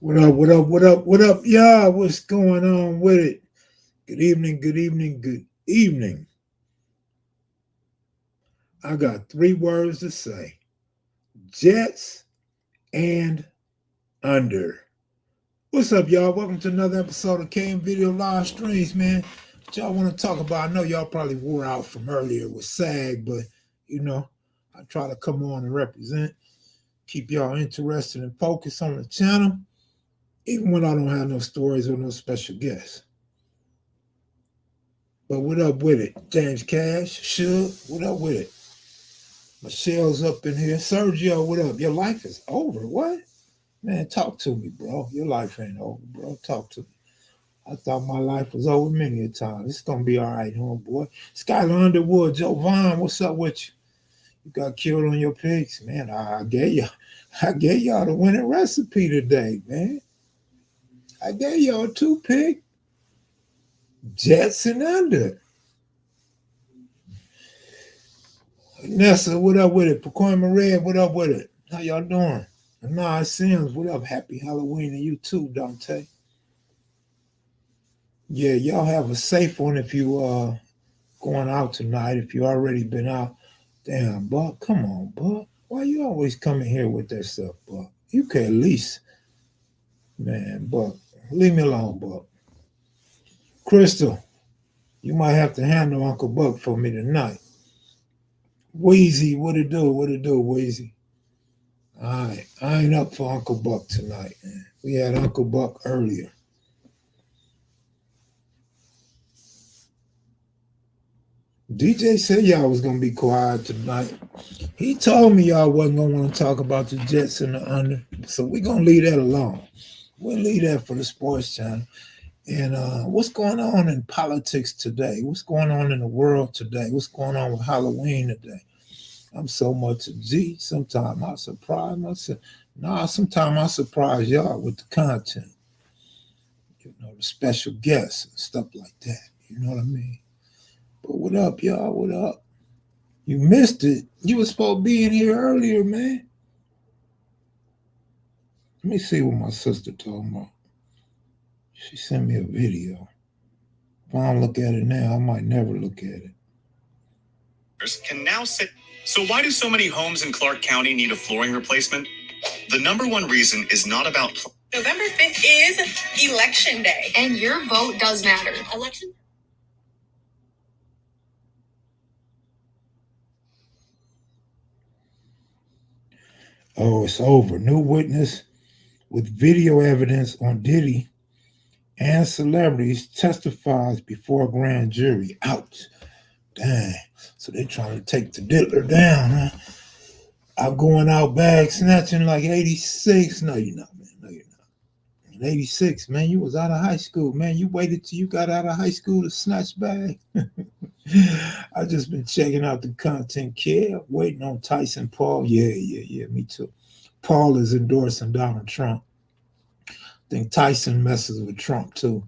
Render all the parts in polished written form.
What up, what up, what up, what up, y'all? What's going on with it? Good evening, good evening, good evening. I got three words to say: Jets and under. What's up, y'all? Welcome to another episode of KM Video Live Streams, man. What y'all want to talk about? I know y'all probably wore out from earlier with SAG, but I try to come on and represent, keep y'all interested and focused on the channel, even when I don't have no stories or no special guests. But what up with it? James Cash, Suge, what up with it? Michelle's up in here. Sergio, what up? Your life is over. What? Man, talk to me, bro. Your life ain't over, bro. Talk to me. I thought my life was over many a time. It's gonna be all right, homeboy. Skylar Underwood, Joe Vaughn, what's up with you? You got killed on your picks, man. I gave y'all the winning recipe today, man. I gave y'all two pick Jets and under. Nessa, what up with it? Pacoima Red, what up with it? How y'all doing? Nah, Sims, what up? Happy Halloween to you too, Dante. Yeah, y'all have a safe one if you going out tonight. If you already been out. Damn, Buck, come on, Buck. Why you always coming here with that stuff, Buck? You can at least, man, Buck. Leave me alone, Buck. Crystal, you might have to handle Uncle Buck for me tonight. Wheezy, what it do? What it do, Wheezy? All right, I ain't up for Uncle Buck tonight, man. We had Uncle Buck earlier. DJ said y'all was gonna be quiet tonight. He told me y'all wasn't gonna want to talk about the Jets and the under, so we're gonna leave that alone. We'll leave that for the sports channel. And what's going on in politics today? What's going on in the world today? What's going on with Halloween today? I'm so much a G. Sometimes I surprise myself. Nah, sometimes I surprise y'all with the content. You know, the special guests and stuff like that. You know what I mean? But what up, y'all? What up? You missed it. You was supposed to be in here earlier, man. Let me see what my sister told me. She sent me a video. If I don't look at it now, I might never look at it. Can now sit. So why do so many homes in Clark County need a flooring replacement? The number one reason is not about. November 5th is Election Day. And your vote does matter. Election. Oh, it's over. New witness with video evidence on Diddy and celebrities testifies before a grand jury. Ouch. Dang. So they're trying to take the diddler down, huh? I'm going out bag snatching like 86. No, you're not, man. No, you're not. In 86, man, you was out of high school, man. You waited till you got out of high school to snatch bag. I just been checking out the content, kid. Waiting on Tyson Paul. Yeah, me too. Paul is endorsing Donald Trump. I think Tyson messes with Trump too.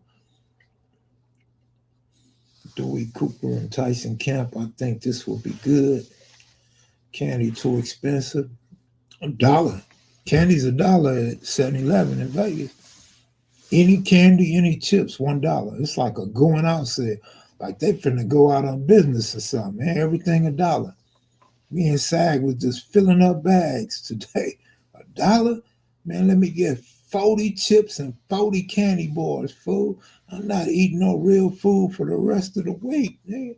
Dewey Cooper and Tyson Camp. I think this will be good. Candy too expensive. $1. Candy's $1 at 7-Eleven in Vegas. Any candy, any chips, $1. It's like a going out sale. Like they finna go out on business or something, man. Everything $1. Me and SAG was just filling up bags today. $1? Man, let me get 40 chips and 40 candy bars, fool. I'm not eating no real food for the rest of the week, man.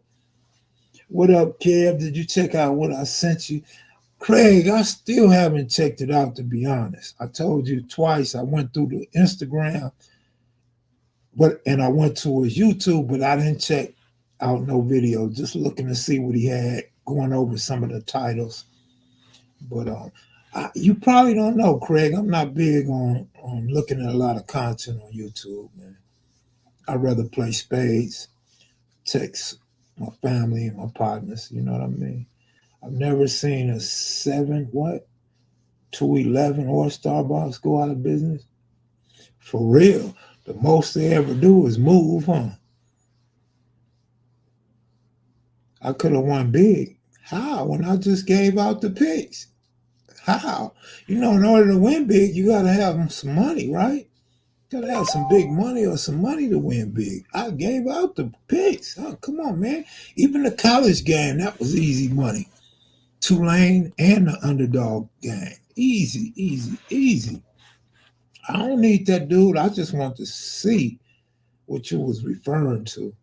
What up, Kev? Did you check out what I sent you? Craig, I still haven't checked it out, to be honest. I told you twice. I went through the Instagram, and I went to his YouTube, but I didn't check out no video, just looking to see what he had, going over some of the titles. But you probably don't know, Craig. I'm not big on looking at a lot of content on YouTube, man. I'd rather play spades, text my family and my partners. You know what I mean? I've never seen a 211 or Starbucks go out of business. For real. The most they ever do is move, huh? I could have won big. How? When I just gave out the picks. How? You know, in order to win big, you got to have some money, right? You got to have some big money or some money to win big. I gave out the picks. Oh, come on, man. Even the college game, that was easy money. Tulane and the underdog game. Easy, easy, easy. I don't need that dude. I just want to see what you was referring to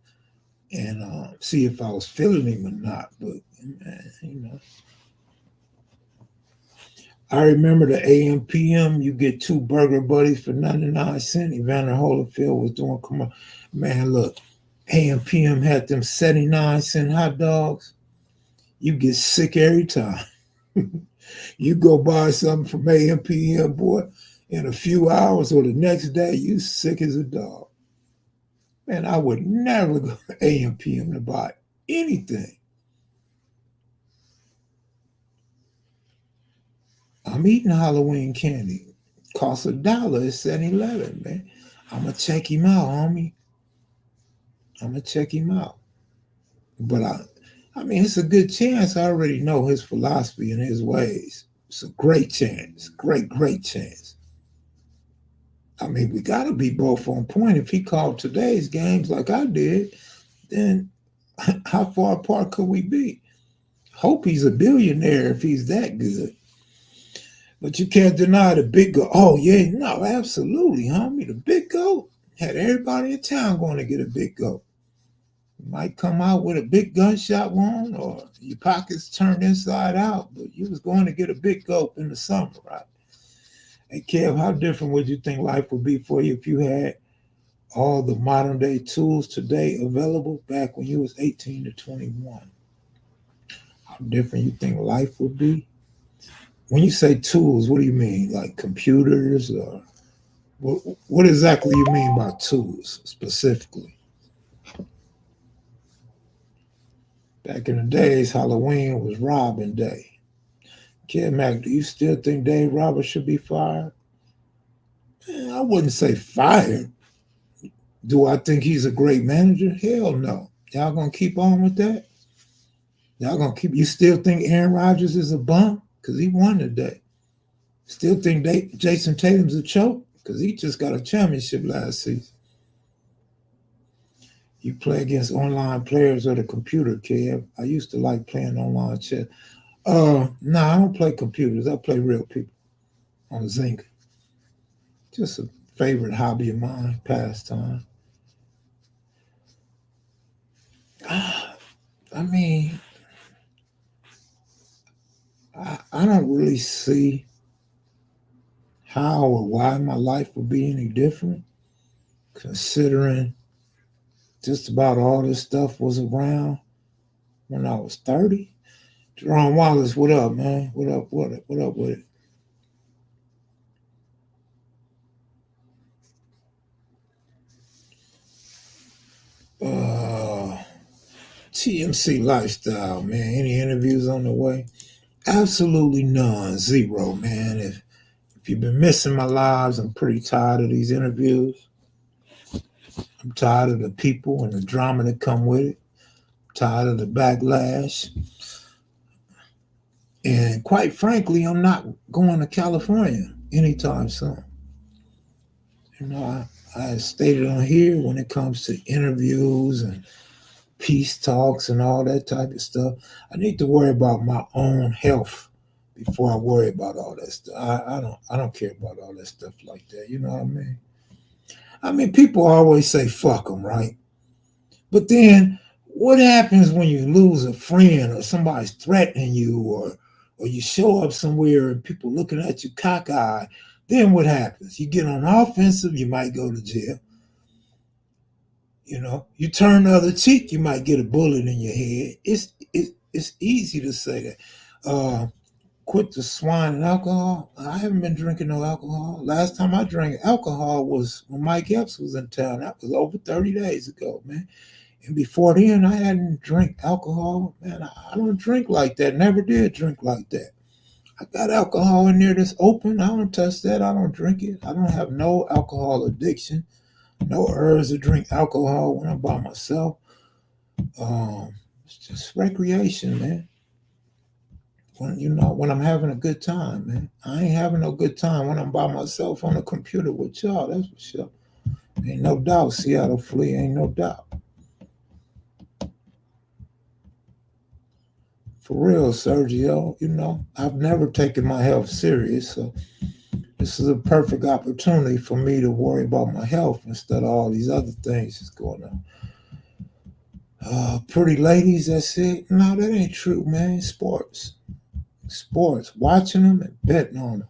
and see if I was feeling him or not. But, man, you know. I remember the AM PM. You get two burger buddies for 99 cents. Evander Holyfield was doing commercial. Man, look, AM PM had them 79-cent hot dogs. You get sick every time. You go buy something from AM PM, boy, in a few hours or the next day, you sick as a dog. Man, I would never go to AM PM to buy anything. I'm eating Halloween candy. Costs $1 at 7-Eleven, man. I'm going to check him out, homie. I'm going to check him out. But I mean, it's a good chance I already know his philosophy and his ways. It's a great chance. Great, great chance. I mean, we got to be both on point. If he called today's games like I did, then how far apart could we be? Hope he's a billionaire if he's that good. But you can't deny the big goat. Oh, yeah, no, absolutely, homie. The big goat had everybody in town going to get a big goat. You might come out with a big gunshot wound or your pockets turned inside out, but you was going to get a big goat in the summer, right? Hey, Kev, how different would you think life would be for you if you had all the modern day tools today available back when you was 18 to 21? How different you think life would be? When you say tools, what do you mean? Like computers or what exactly you mean by tools specifically? Back in the days, Halloween was robbing day. Kid Mac, do you still think Dave Roberts should be fired? I wouldn't say fired. Do I think he's a great manager? Hell no. Y'all gonna keep on with that? Y'all gonna keep? You still think Aaron Rodgers is a bum because he won today? Still think Jason Tatum's a choke because he just got a championship last season? You play against online players or the computer, Kev. I used to like playing online chess. No, I don't play computers. I play real people on Zynga. Just a favorite hobby of mine, pastime. I mean, I don't really see how or why my life would be any different, considering just about all this stuff was around when I was 30. Jerome Wallace, what up, man? What up with it? What up with it? TMC lifestyle, man. Any interviews on the way? Absolutely none. Zero, man. If you've been missing my lives, I'm pretty tired of these interviews. I'm tired of the people and the drama that come with it. I'm tired of the backlash. And quite frankly, I'm not going to California anytime soon. You know, I stated on here when it comes to interviews and peace talks and all that type of stuff, I need to worry about my own health before I worry about all that stuff. I don't care about all that stuff like that. You know what I mean? I mean, people always say fuck them, right? But then what happens when you lose a friend or somebody's threatening you or you show up somewhere and people looking at you cockeyed? Then what happens? You get on offensive, you might go to jail. You know, you turn the other cheek, you might get a bullet in your head. It's easy to say that. Quit the swine and alcohol. I haven't been drinking no alcohol. Last time I drank alcohol was when Mike Epps was in town. That was over 30 days ago, man. And before then, I hadn't drank alcohol. Man, I don't drink like that. Never did drink like that. I got alcohol in there that's open. I don't touch that. I don't drink it. I don't have no alcohol addiction. No urge to drink alcohol when I'm by myself. It's just recreation, man. when I'm having a good time, man. I ain't having no good time when I'm by myself on the computer with y'all. That's for sure. Ain't no doubt. Seattle Flea, ain't no doubt. For real, Sergio. I've never taken my health serious, so this is a perfect opportunity for me to worry about my health instead of all these other things that's going on. Pretty ladies, that's it. No, that ain't true, man. Sports, watching them and betting on them.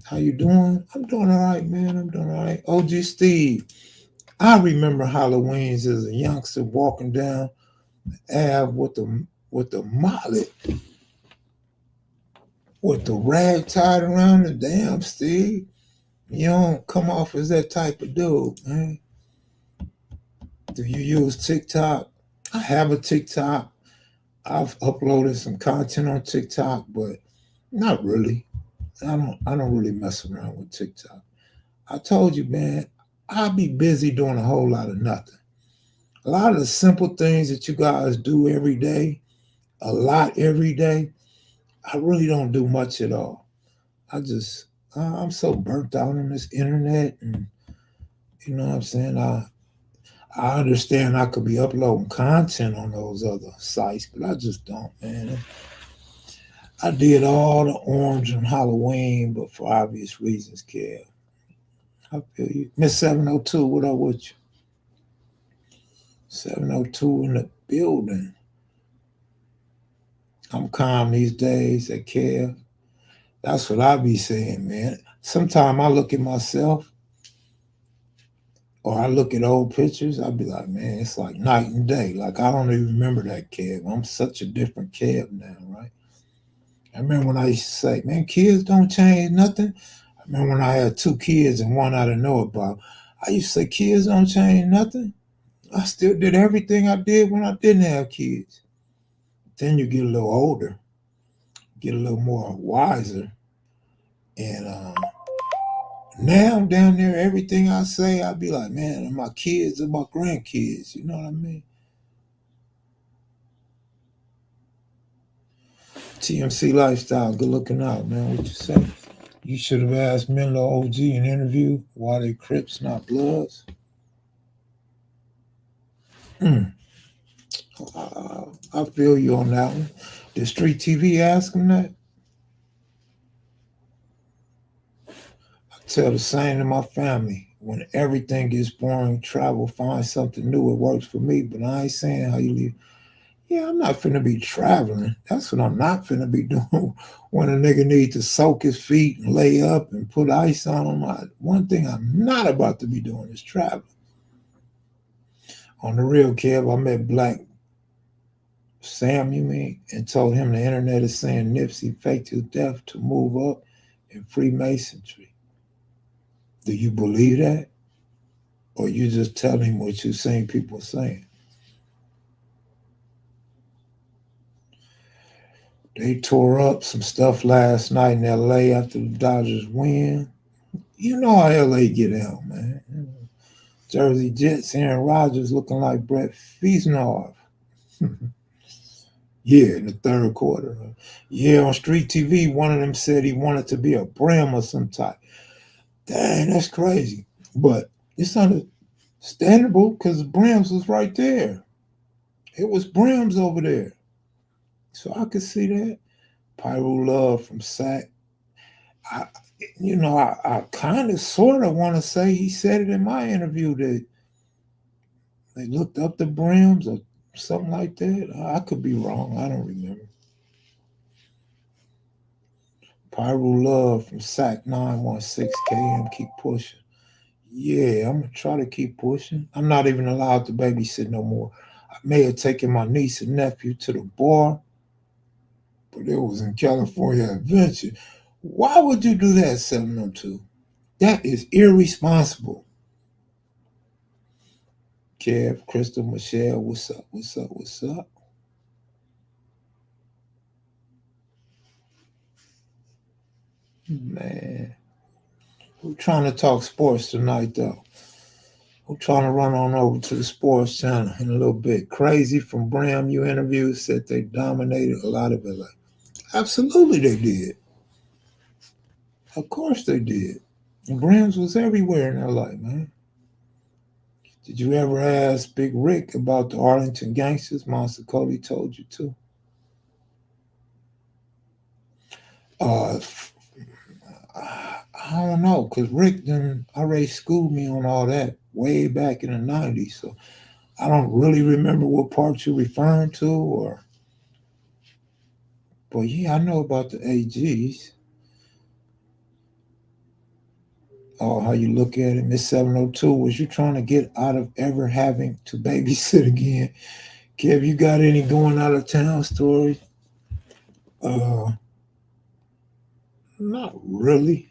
How you doing? I'm doing all right, man. I'm doing all right. OG Steve, I remember Halloween's as a youngster walking down Ave with the mallet, with the rag tied around the damn Steve. You don't come off as that type of dude, man. Do you use TikTok? I have a TikTok. I've uploaded some content on TikTok, but not really. I don't really mess around with TikTok. I told you, man, I'll be busy doing a whole lot of nothing. A lot of the simple things that you guys do every day, a lot every day, I really don't do much at all. I'm so burnt out on this internet, and you know what I'm saying. I understand I could be uploading content on those other sites, but I just don't, man. I did all the orange on Halloween, but for obvious reasons, Kev. I feel you. Miss 702, what up with you? 702 in the building. I'm calm these days at Kev. That's what I be saying, man. Sometimes I look at myself or I look at old pictures, I be like, man, it's like night and day. Like I don't even remember that Kev. I'm such a different Kev now, right? I remember when I used to say, man, kids don't change nothing. I remember when I had two kids and one I didn't know about. I used to say, kids don't change nothing. I still did everything I did when I didn't have kids. Then you get a little older, get a little more wiser. And now I'm down there, everything I say, I be like, man, my kids are my grandkids. You know what I mean? TMC lifestyle, good looking out, man. What you say? You should have asked Menlo OG in an interview why they Crips, not Bloods. Mm. I feel you on that one. Did Street TV ask him that? I tell the same to my family. When everything gets boring, travel, find something new. It works for me, but I ain't saying how you live. Yeah, I'm not finna be traveling. That's what I'm not finna be doing. When a nigga need to soak his feet and lay up and put ice on them. One thing I'm not about to be doing is traveling. On the real, Kev, I met Black Sam, you mean, and told him the internet is saying Nipsey faked his death to move up in Freemasonry. Do you believe that? Or you just telling him what you seen people saying? They tore up some stuff last night in LA after the Dodgers win. You know how LA get out, man. Jersey Jets, Aaron Rodgers looking like Brett Feasnov. Yeah, in the third quarter. Yeah, on street TV, one of them said he wanted to be a Bram or some type. Dang, that's crazy. But it's understandable because Brams was right there. It was Brams over there. So I could see that. Pyro Love from SAC. I, I kind of sort of want to say he said it in my interview that they looked up the Brims or something like that. I could be wrong. I don't remember. Pyro Love from SAC 916 KM. Keep pushing. Yeah, I'm going to try to keep pushing. I'm not even allowed to babysit no more. I may have taken my niece and nephew to the bar, but it was in California Adventure. Why would you do that, 702? That is irresponsible. Kev, Crystal, Michelle, what's up? What's up? What's up? Man, we're trying to talk sports tonight, though. I'm trying to run on over to the sports channel in a little bit. Crazy from Bram you interviewed said they dominated a lot of LA. Absolutely they did. Of course they did. And Brams was everywhere in LA, man. Did you ever ask Big Rick about the Arlington gangsters? Monster Cody told you to. Uh, I don't know, because Rick done already schooled me on all that way back in the 90s. So I don't really remember what part you're referring to, but yeah, I know about the AGs. Oh, how you look at it. Miss 702, was you trying to get out of ever having to babysit again? Kev, you got any going out of town stories? Uh, Not really.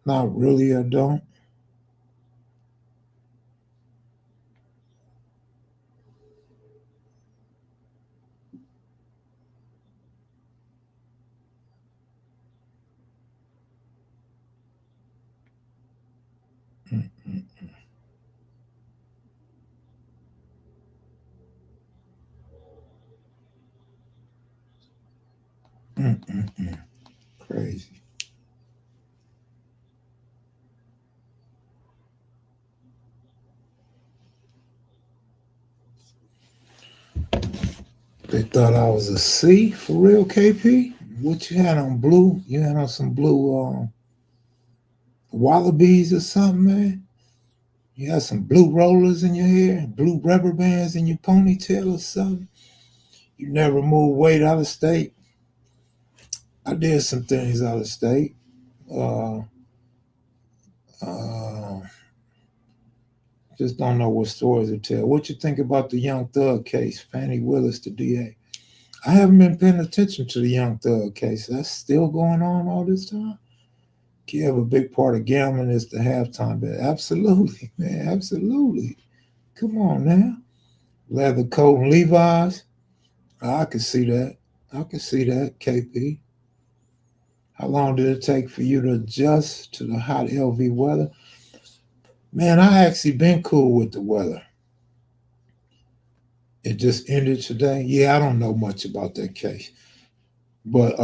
Not really, I don't. Mm-mm, mm-mm. Crazy. They thought I was a C for real, KP. What you had on blue? You had on some blue wallabies or something, man? You had some blue rollers in your hair, blue rubber bands in your ponytail or something? You never moved weight out of state? I did some things out of state. Uh, uh, just don't know what stories to tell. What you think about the Young Thug case, Fannie Willis, the DA? I haven't been paying attention to the Young Thug case. That's still going on all this time. Give a big part of gambling is the halftime bet. Absolutely, man. Absolutely. Come on now. Leather coat and Levi's. I can see that. I can see that, KP. How long did it take for you to adjust to the hot LV weather? Man, I actually been cool with the weather. It just ended today. Yeah, I don't know much about that case. But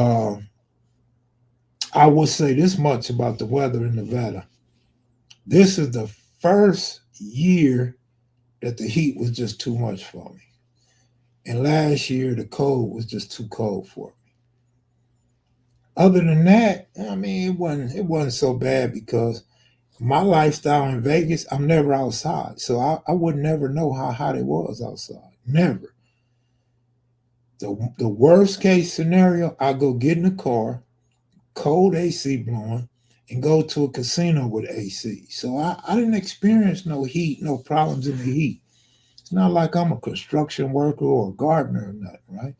I will say this much about the weather in Nevada. This is the first year that the heat was just too much for me. And last year the cold was just too cold for me. Other than that, I mean it wasn't so bad because my lifestyle in Vegas, I'm never outside. So I would never know how hot it was outside. Never. The worst case scenario, I go get in the car, cold AC blowing, and go to a casino with AC. So I didn't experience no heat, no problems in the heat. It's not like I'm a construction worker or a gardener or nothing, right?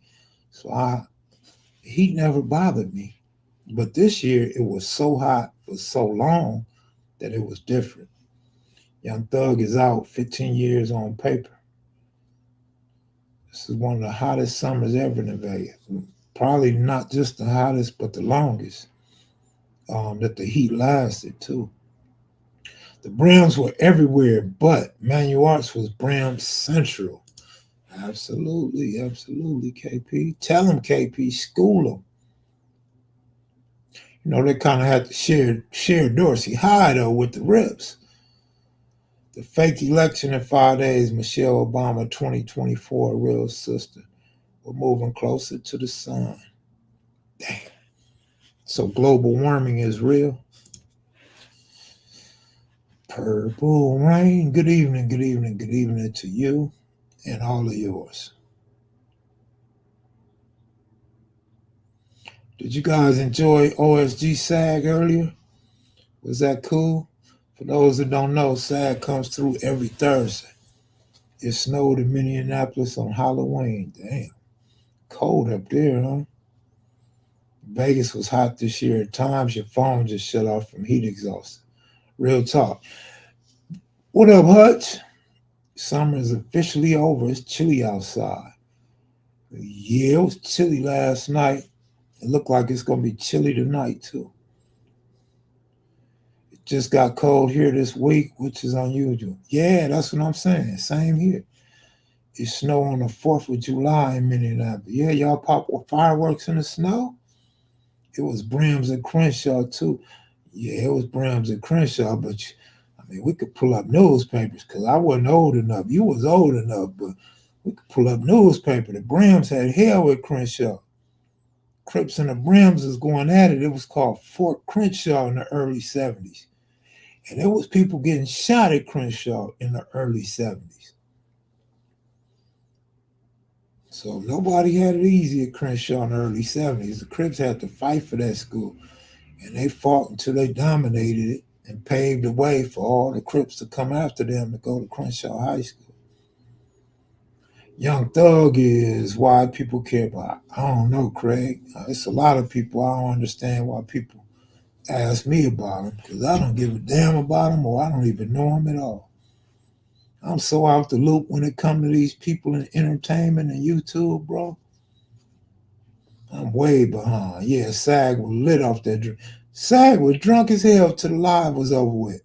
So heat never bothered me. But this year it was so hot for so long that it was different. Young Thug is out 15 years on paper. This is one of the hottest summers ever in Vegas. Probably not just the hottest, but the longest that the heat lasted too. The Browns were everywhere, but Manu Arts was Brown Central. Absolutely, absolutely, KP. Tell them, KP, school them. You know, they kind of had to share Dorsey high, though, with the Rips. The fake election in 5 days, Michelle Obama 2024, real sister. We're moving closer to the sun. Damn. So global warming is real. Purple rain. Good evening, good evening, good evening to you and all of yours. Did you guys enjoy OSG SAG earlier? Was that cool? For those that don't know, SAG comes through every Thursday. It snowed in Minneapolis on Halloween. Damn. Cold up there, huh? Vegas was hot this year. At times, your phone just shut off from heat exhaustion. Real talk. What up, Hutch? Summer is officially over. It's chilly outside. Yeah, it was chilly last night. It looked like it's going to be chilly tonight, too. It just got cold here this week, which is unusual. Yeah, that's what I'm saying. Same here. It snowed on the 4th of July in Minneapolis. Yeah, y'all pop fireworks in the snow? It was Brims and Crenshaw, too. Yeah, it was Brims and Crenshaw, but I mean, we could pull up newspapers because I wasn't old enough. You was old enough, but we could pull up newspaper. The Brims had hell with Crenshaw. Crips and the Brims was going at it. It was called Fort Crenshaw in the early 70s. And there was people getting shot at Crenshaw in the early 70s. So nobody had it easy at Crenshaw in the early 70s. The Crips had to fight for that school. And they fought until they dominated it and paved the way for all the Crips to come after them to go to Crenshaw High School. Young Thug is why people care about. I don't know, Craig. It's a lot of people. I don't understand why people ask me about him because I don't give a damn about him or I don't even know him at all. I'm so out the loop when it comes to these people in entertainment and YouTube, bro. I'm way behind. Yeah, Sag was lit off that drink. Sag was drunk as hell till the live was over with.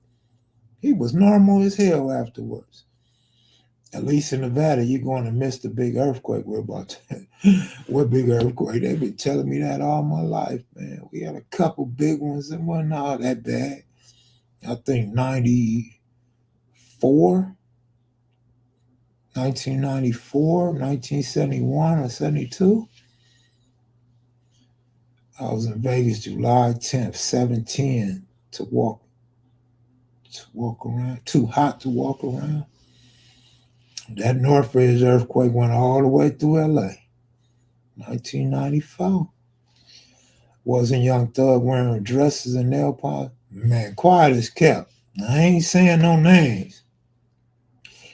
He was normal as hell afterwards. At least in Nevada, you're going to miss the big earthquake. We're about to. What big earthquake? They've been telling me that all my life, man. We had a couple big ones and wasn't all that bad. I think 94, 1994, 1971, or 72. I was in Vegas July 10th, 7:10 to walk around. Too hot to walk around. That Northridge earthquake went all the way through LA. 1994. Wasn't Young Thug wearing dresses and nail polish? Man, quiet as kept. I ain't saying no names.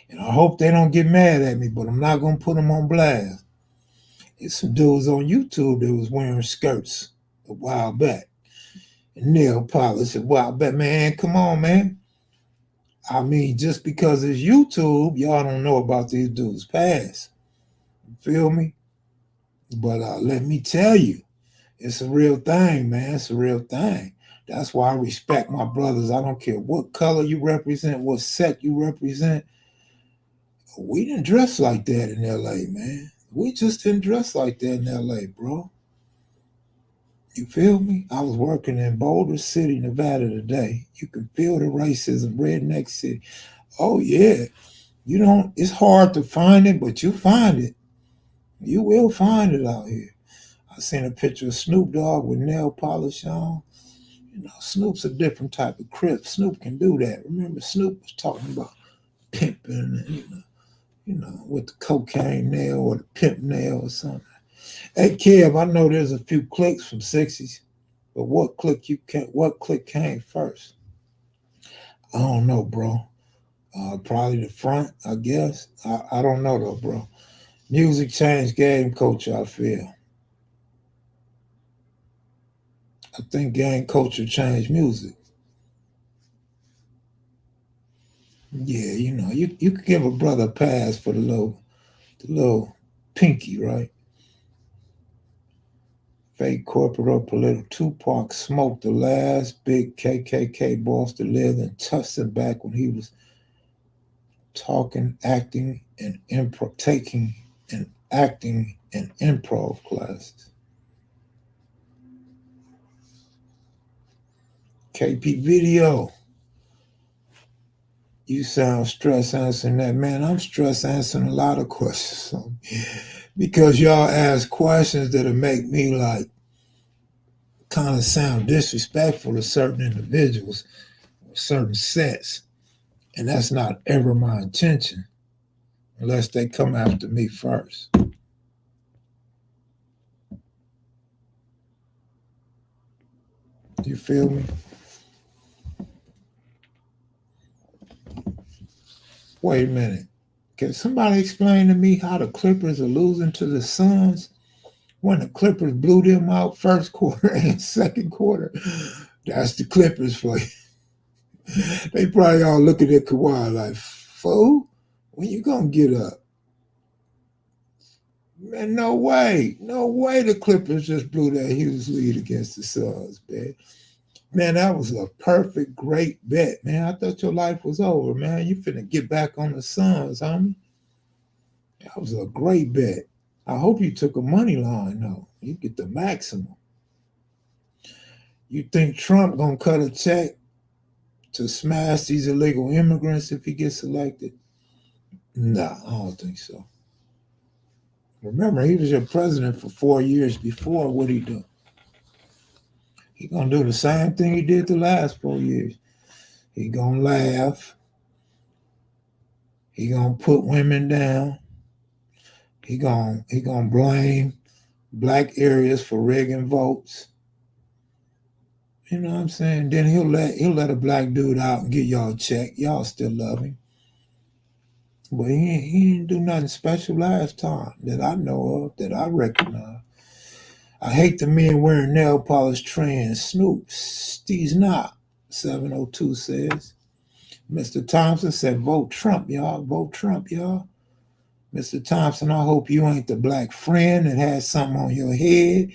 And I hope they don't get mad at me, but I'm not going to put them on blast. There's some dudes on YouTube that was wearing skirts a while back. And nail polish a while back. Man, come on, man. I mean, just because it's YouTube, y'all don't know about these dudes' past. You feel me? But let me tell you, it's a real thing, man. It's a real thing. That's why I respect my brothers. I don't care what color you represent, what set you represent. We didn't dress like that in LA, man. We just didn't dress like that in LA, bro. You feel me? I was working in Boulder City, Nevada today. You can feel the racism, redneck city. Oh, yeah. You don't, it's hard to find it, but you find it. You will find it out here. I seen a picture of Snoop Dogg with nail polish on. You know, Snoop's a different type of Crip. Snoop can do that. Remember, Snoop was talking about pimping and, with the cocaine nail or the pimp nail or something. Hey, Kev, I know there's a few clicks from 60s, but what click came first? I don't know, bro. Probably the front, I guess. I don't know, though, bro. Music changed game culture, I feel. I think gang culture changed music. Yeah, you could give a brother a pass for the little pinky, right? Fake corporate or political. Tupac smoked the last big KKK boss that lived in Tustin back when he was acting and improv classes. KP Video. You sound stressed answering that. Man, I'm stressed answering a lot of questions. Because y'all ask questions that'll make me like kind of sound disrespectful to certain individuals or certain sets. And that's not ever my intention unless they come after me first. You feel me? Wait a minute. Can somebody explain to me how the Clippers are losing to the Suns when the Clippers blew them out first quarter and second quarter? That's the Clippers for you. They probably all looking at Kawhi like, fool, When you gonna get up? Man, no way. No way the Clippers just blew that huge lead against the Suns, man. Man, that was a perfect, great bet, man. I thought your life was over, man. You finna get back on the Suns, homie. That was a great bet. I hope you took a money line, though. You get the maximum. You think Trump gonna cut a check to smash these illegal immigrants if he gets elected? Nah, I don't think so. Remember, he was your president for 4 years before. What'd he do? He gonna do the same thing he did the last 4 years. He gonna laugh. He gonna put women down. He gonna blame black areas for rigging votes. You know what I'm saying? Then he'll let a black dude out and get y'all a check. Y'all still love him. But he didn't do nothing special last time that I know of, that I recognize. I hate the men wearing nail polish trends. Snoop, Steve's not, 702 says. Mr. Thompson said, vote Trump, y'all. Vote Trump, y'all. Mr. Thompson, I hope you ain't the black friend that has something on your head.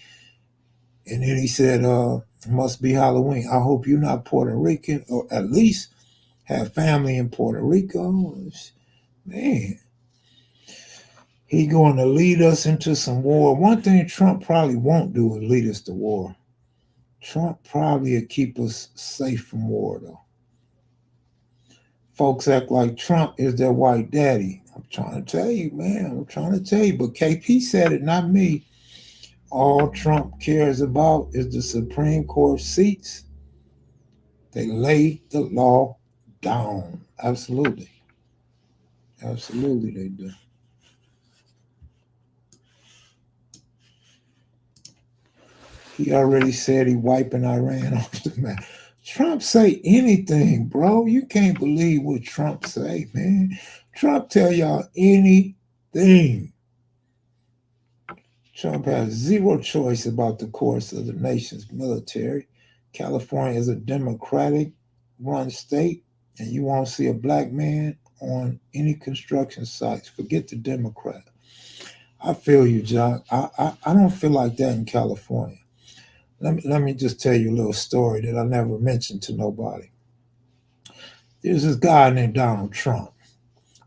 And then he said, must be Halloween. I hope you're not Puerto Rican, or at least have family in Puerto Rico. Man, he going to lead us into some war. One thing Trump probably won't do is lead us to war. Trump probably will keep us safe from war, though. Folks act like Trump is their white daddy. I'm trying to tell you, man. I'm trying to tell you. But KP said it, not me. All Trump cares about is the Supreme Court seats. They lay the law down. Absolutely. Absolutely they do. He already said he wiping Iran off the map. Trump say anything, bro. You can't believe what Trump say, man. Trump tell y'all anything. Trump has zero choice about the course of the nation's military. California is a Democratic-run state, and you won't see a black man on any construction sites. Forget the Democrat. I feel you, Jock. I don't feel like that in California. Let me just tell you a little story that I never mentioned to nobody. There's this guy named Donald Trump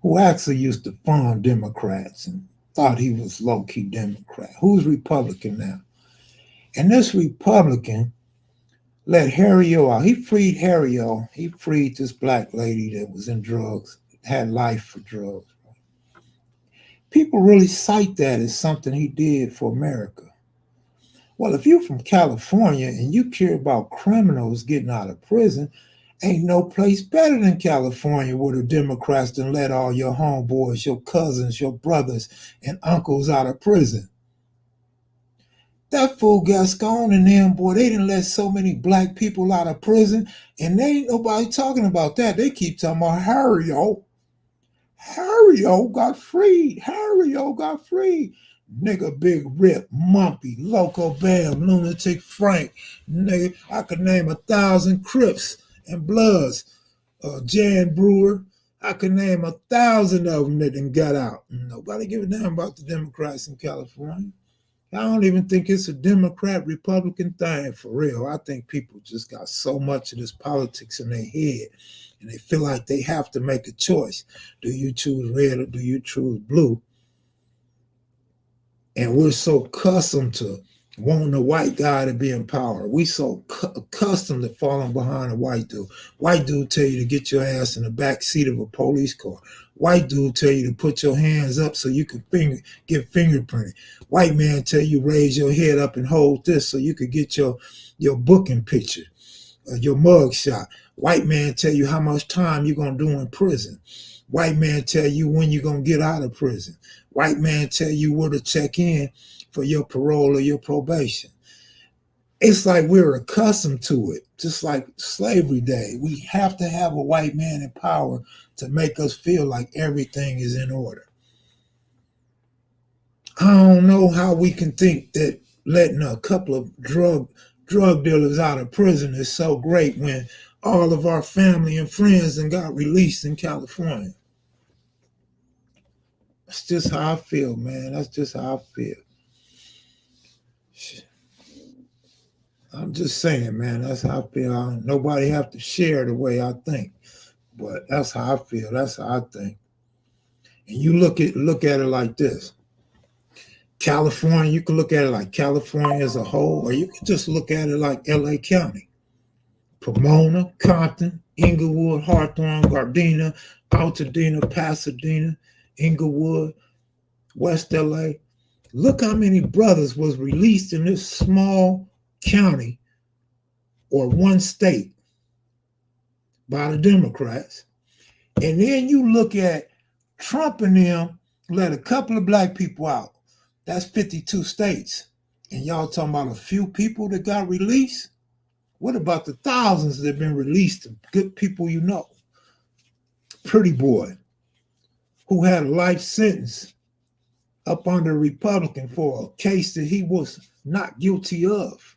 who actually used to fund Democrats and thought he was low-key Democrat. Who's Republican now? And this Republican let Harry O out. He freed Harry O. He freed this black lady that was in drugs, had life for drugs. People really cite that as something he did for America. Well, if you're from California and you care about criminals getting out of prison, ain't no place better than California where the Democrats done let all your homeboys, your cousins, your brothers, and uncles out of prison. That fool Gascon and them, boy, they didn't let so many black people out of prison, and they ain't nobody talking about that. They keep talking about Harry-O. Harry-O got freed. Harry-O got freed. Nigga, Big Rip, Mumpy, Loco Bam, Lunatic Frank. Nigga, I could name 1,000 Crips and Bloods. Jan Brewer, I could name 1,000 of them that done got out. Nobody give a damn about the Democrats in California. I don't even think it's a Democrat-Republican thing for real. I think people just got so much of this politics in their head, and they feel like they have to make a choice. Do you choose red or do you choose blue? And we're so accustomed to wanting a white guy to be in power. We so accustomed to falling behind a white dude. White dude tell you to get your ass in the back seat of a police car. White dude tell you to put your hands up so you can get fingerprinted. White man tell you raise your head up and hold this so you could get your booking picture, your mug shot. White man tell you how much time you're going to do in prison. White man tell you when you're going to get out of prison. White man tell you where to check in for your parole or your probation. It's like we're accustomed to it, just like slavery day. We have to have a white man in power to make us feel like everything is in order. I don't know how we can think that letting a couple of drug dealers out of prison is so great when all of our family and friends and got released in California. That's just how I feel, man. That's just how I feel. I'm just saying, man. That's how I feel. Nobody have to share the way I think, but that's how I feel. That's how I think. And you look at it like this. California, you can look at it like California as a whole, or you can just look at it like LA County. Pomona, Compton, Inglewood, Hawthorne, Gardena, Altadena, Pasadena, Inglewood, West LA. Look how many brothers was released in this small county or one state by the Democrats. And then you look at Trump and them let a couple of black people out. That's 52 states. And y'all talking about a few people that got released? What about the thousands that have been released? Good people you know. Pretty Boy, who had a life sentence up under a Republican for a case that he was not guilty of.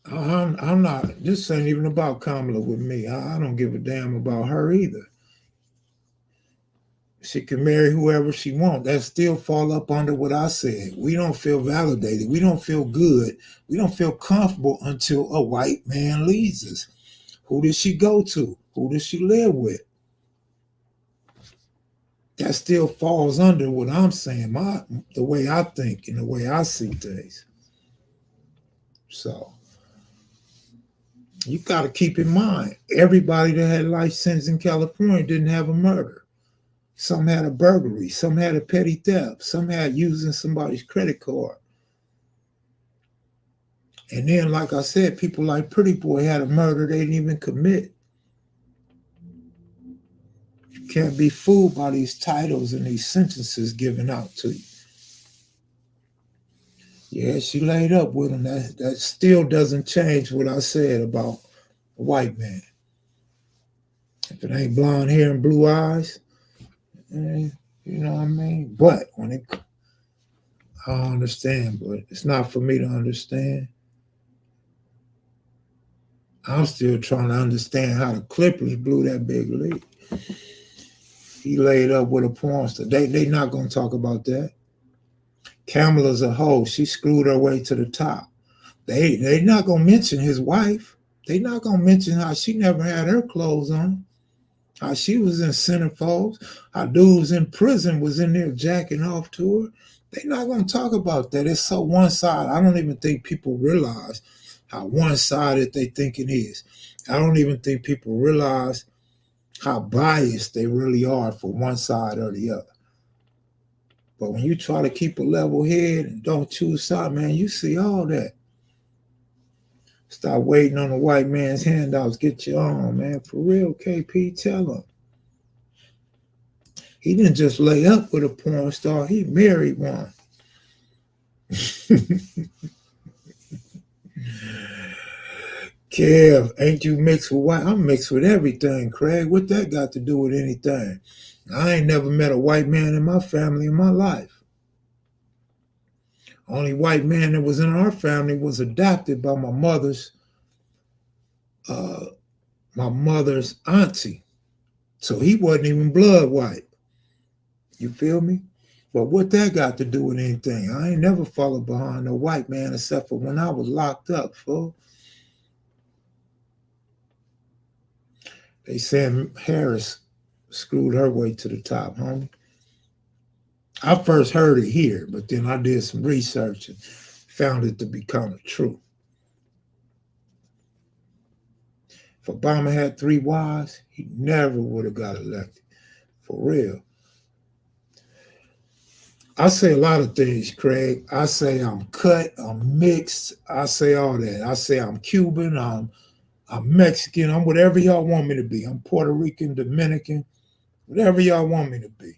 I'm not, this ain't even about Kamala with me. I don't give a damn about her either. She can marry whoever she wants. That still fall up under what I said. We don't feel validated. We don't feel good. We don't feel comfortable until a white man leads us. Who does she go to? Who does she live with? That still falls under what I'm saying, the way I think and the way I see things. So you got to keep in mind, everybody that had life sentence in California didn't have a murder. Some had a burglary. Some had a petty theft. Some had using somebody's credit card. And then, like I said, people like Pretty Boy had a murder they didn't even commit. You can't be fooled by these titles and these sentences given out to you. Yeah, she laid up with him. That still doesn't change what I said about a white man. If it ain't blonde hair and blue eyes, you know what I mean? But I understand, but it's not for me to understand. I'm still trying to understand how the Clippers blew that big lead. He laid up with a porn star. They not going to talk about that. Kamala's a hoe. She screwed her way to the top. They not going to mention his wife. They not going to mention how she never had her clothes on. How she was in centerfolds. How dudes in prison was in there jacking off to her. They not going to talk about that. It's so one-sided. I don't even think people realize how one-sided they think it is. I don't even think people realize how biased they really are for one side or the other. But when you try to keep a level head and don't choose side, man, you see all that. Stop waiting on the white man's handouts. Get your own, man. For real, KP, tell him. He didn't just lay up with a porn star. He married one. Kev, ain't you mixed with white? I'm mixed with everything, Craig. What that got to do with anything? I ain't never met a white man in my family in my life. Only white man that was in our family was adopted by my mother's auntie. So he wasn't even blood white. You feel me? But what that got to do with anything? I ain't never followed behind no white man except for when I was locked up, fool. They said Harris screwed her way to the top, homie. I first heard it here, but then I did some research and found it to be kind of true. If Obama had 3 wives, he never would have got elected. For real. I say a lot of things, Craig. I say I'm cut, I'm mixed. I say all that. I say I'm Cuban, I'm Mexican, I'm whatever y'all want me to be. I'm Puerto Rican, Dominican, whatever y'all want me to be.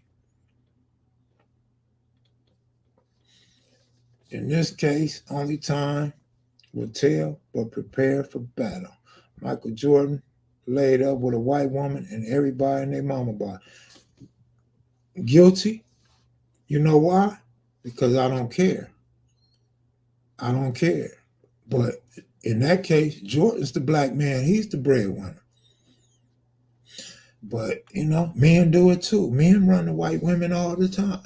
In this case, only time will tell, but prepare for battle. Michael Jordan laid up with a white woman and everybody and their mama bought. Guilty. You know why? Because I don't care. I don't care. But in that case, Jordan's the black man. He's the breadwinner. But, men do it too. Men run to white women all the time.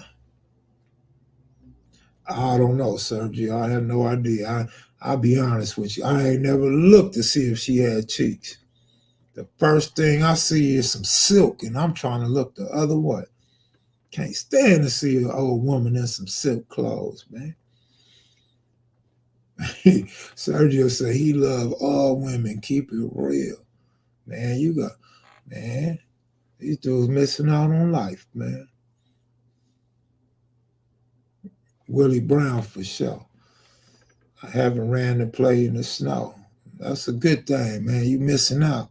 I don't know, Sergio. I have no idea. I'll be honest with you. I ain't never looked to see if she had cheeks. The first thing I see is some silk, and I'm trying to look the other way. Can't stand to see an old woman in some silk clothes, man. Sergio said he love all women. Keep it real. Man, man, these dudes missing out on life, man. Willie Brown for sure. I haven't ran to play in the snow. That's a good thing, man. You missing out.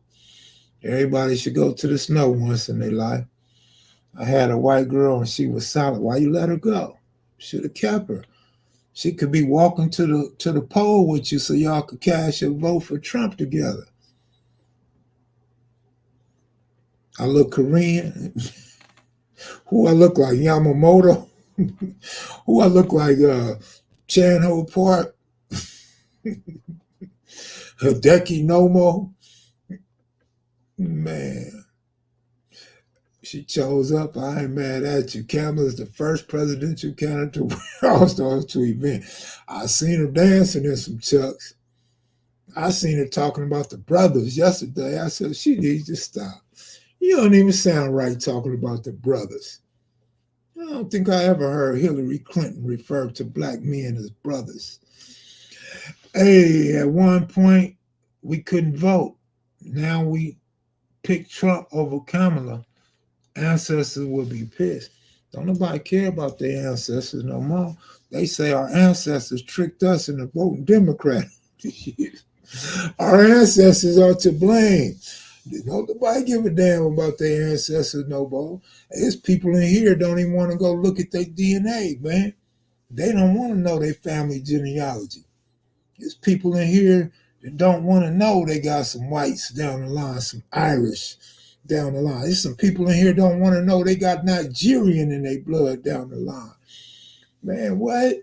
Everybody should go to the snow once in their life. I had a white girl and she was solid. Why you let her go? Should have kept her. She could be walking to the poll with you so y'all could cast your vote for Trump together. I look Korean. Who I look like? Yamamoto? Who I look like? Chan Ho Park? Hideki Nomo? Man. She chose up. I ain't mad at you. Kamala is the first presidential candidate to wear All-Stars to event. I seen her dancing in some chucks. I seen her talking about the brothers yesterday. I said, she needs to stop. You don't even sound right talking about the brothers. I don't think I ever heard Hillary Clinton refer to black men as brothers. Hey, at one point, we couldn't vote. Now we pick Trump over Kamala. Ancestors will be pissed. Don't nobody care about their ancestors no more. They say our ancestors tricked us into voting Democrat. Our ancestors are to blame. Don't nobody give a damn about their ancestors no more. There's people in here don't even want to go look at their DNA, man. They don't want to know their family genealogy. There's people in here that don't want to know they got some whites down the line, some Irish down the line. There's some people in here don't want to know they got Nigerian in their blood down the line. Man, what?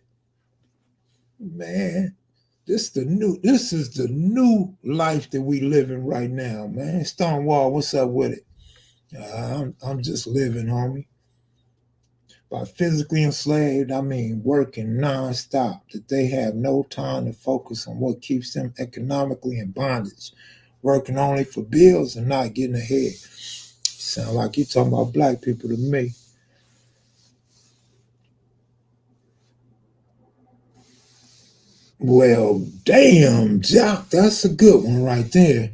Man, this is the new life that we living right now, man. Stonewall, what's up with it? I'm just living, homie. By physically enslaved, I mean working nonstop, that they have no time to focus on what keeps them economically in bondage, working only for bills and not getting ahead. Sound like you talking about black people to me. Well, damn, Jock, that's a good one right there.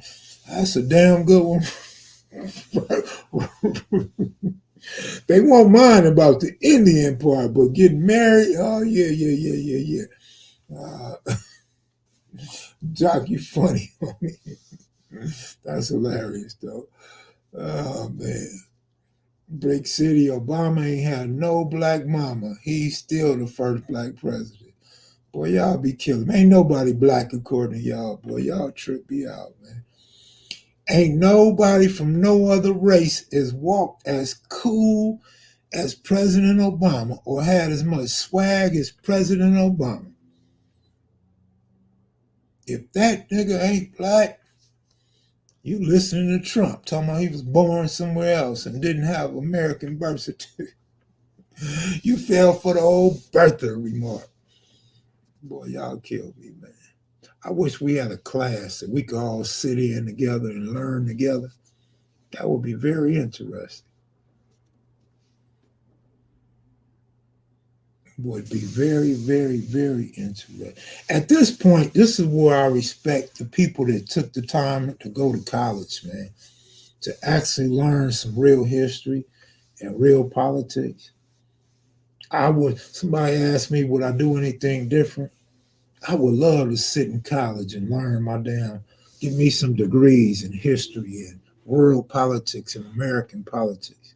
That's a damn good one. They won't mind about the Indian part, but getting married, oh, yeah. Jock, you funny. That's hilarious, though. Oh, man. Brick City, Obama ain't had no black mama. He's still the first black president. Boy, y'all be killing me. Ain't nobody black according to y'all, boy. Y'all trip me out, man. Ain't nobody from no other race has walked as cool as President Obama or had as much swag as President Obama. If that nigga ain't black, you listening to Trump talking about he was born somewhere else and didn't have American birth certificate. You fell for the old birther remark. Boy, y'all killed me, man. I wish we had a class that we could all sit in together and learn together. That would be very interesting. Would be very, very, very interesting. At this point, this is where I respect the people that took the time to go to college, man, to actually learn some real history and real politics. Somebody asked me, would I do anything different? I would love to sit in college and learn give me some degrees in history and world politics and American politics.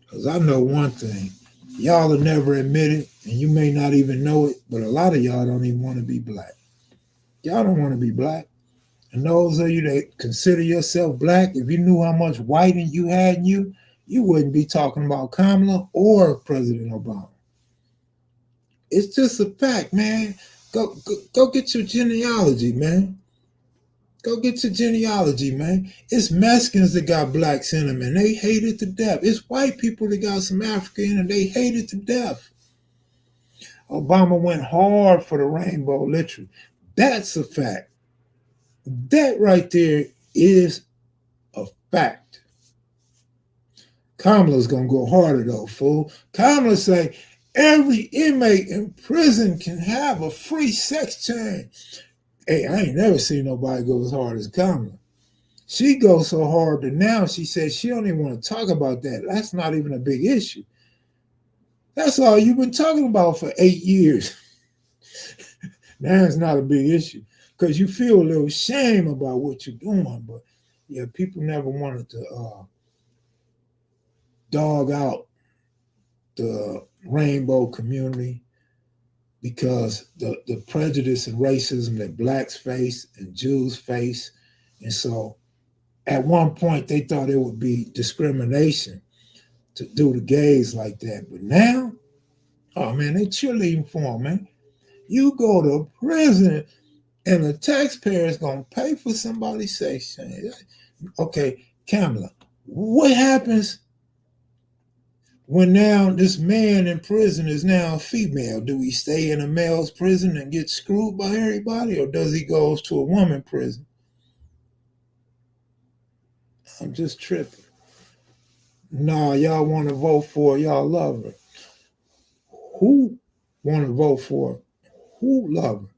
Because I know one thing, y'all will never admit it, and you may not even know it, but a lot of y'all don't even want to be black. Y'all don't want to be black. And those of you that consider yourself black, if you knew how much whiting you had in you, you wouldn't be talking about Kamala or President Obama. It's just a fact, man. Go get your genealogy, man. Go get your genealogy, man. It's Mexicans that got blacks in them, and they hate it to death. It's white people that got some Africa in, and they hate it to death. Obama went hard for the rainbow, literally. That's a fact. That right there is a fact. Kamala's going to go harder, though, fool. Kamala say every inmate in prison can have a free sex change. Hey, I ain't never seen nobody go as hard as Kamala. She goes so hard that now she says she don't even want to talk about that. That's not even a big issue. That's all you've been talking about for 8 years. Now it's not a big issue because you feel a little shame about what you're doing. But yeah, people never wanted to dog out the rainbow community because the prejudice and racism that blacks face and Jews face. And so at one point they thought it would be discrimination to do the gays like that. But now, oh man, they cheerleading for them, man. You go to prison and the taxpayer is going to pay for somebody's sex change. Okay, Kamala, what happens when now this man in prison is now a female? Do he stay in a male's prison and get screwed by everybody, or does he go to a woman prison? I'm just tripping. Nah, y'all want to vote for her, y'all love her. Who want to vote for her? Who love her?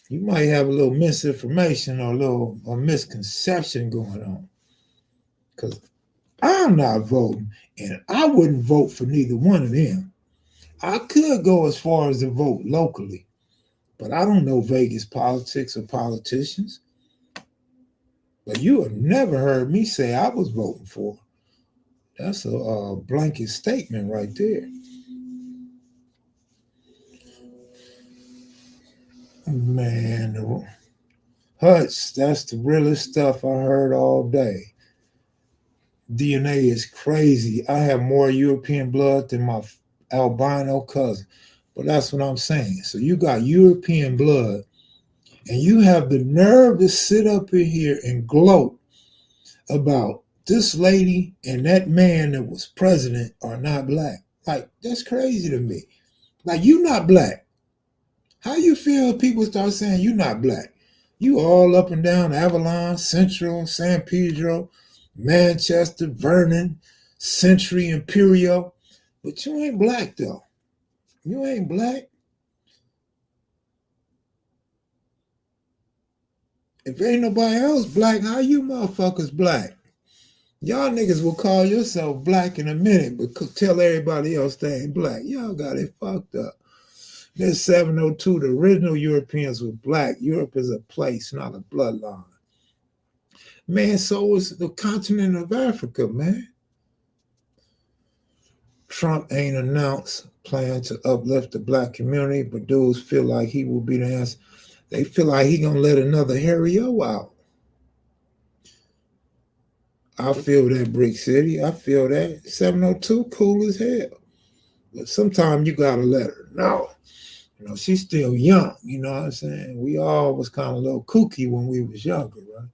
You might have a little misinformation or a little misconception going on. Because I'm not voting, and I wouldn't vote for neither one of them. I could go as far as to vote locally, but I don't know Vegas politics or politicians. But you have never heard me say I was voting for. That's a blanket statement right there. Man, the Huts, that's the realest stuff I heard all day. DNA is crazy. I have more European blood than my albino cousin. But that's what I'm saying. So you got European blood, and you have the nerve to sit up in here and gloat about this lady and that man that was president are not black. Like, that's crazy to me. Like, you not black. How you feel if people start saying you not black? You all up and down Avalon, Central, San Pedro, Manchester, Vernon, Century, Imperial. But you ain't black, though. You ain't black. If ain't nobody else black, how you motherfuckers black? Y'all niggas will call yourself black in a minute, but tell everybody else they ain't black. Y'all got it fucked up. There's 702. The original Europeans were black. Europe is a place, not a bloodline. Man, so is the continent of Africa, man. Trump ain't announced plan to uplift the black community, but dudes feel like he will be the answer. They feel like he gonna let another Harry O out. I feel that, Brick City. I feel that. 702, cool as hell. But sometimes you gotta let her know. You know, she's still young, you know what I'm saying? We all was kind of a little kooky when we was younger, right?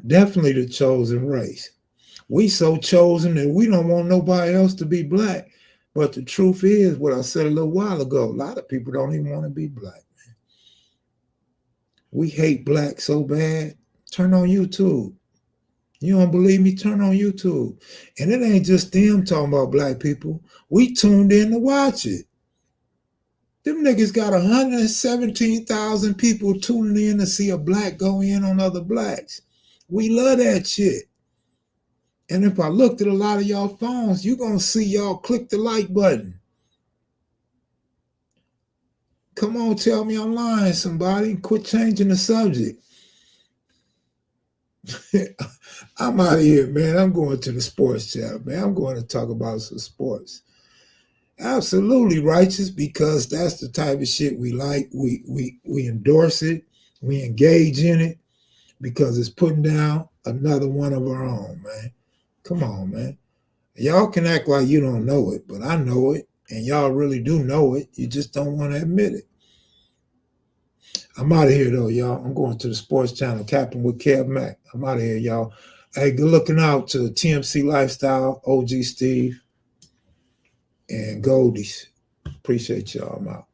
Definitely the chosen race. We so chosen that we don't want nobody else to be black. But the truth is, what I said a little while ago, a lot of people don't even want to be black, man. We hate black so bad. Turn on YouTube. You don't believe me? Turn on YouTube. And it ain't just them talking about black people. We tuned in to watch it. Them niggas got 117,000 people tuning in to see a black go in on other blacks. We love that shit. And if I looked at a lot of y'all phones, you're going to see y'all click the like button. Come on, tell me I'm lying, somebody. Quit changing the subject. I'm out of here, man. I'm going to the sports channel, man. I'm going to talk about some sports. Absolutely righteous, because that's the type of shit we like. We endorse it. We engage in it because it's putting down another one of our own, man. Come on, man. Y'all can act like you don't know it, but I know it, and y'all really do know it. You just don't want to admit it. I'm out of here though, y'all. I'm going to the sports channel, capping with Kev Mack. I'm out of here, y'all. Hey, good looking out to TMC Lifestyle, OG Steve, and Goldies. Appreciate y'all. I'm out.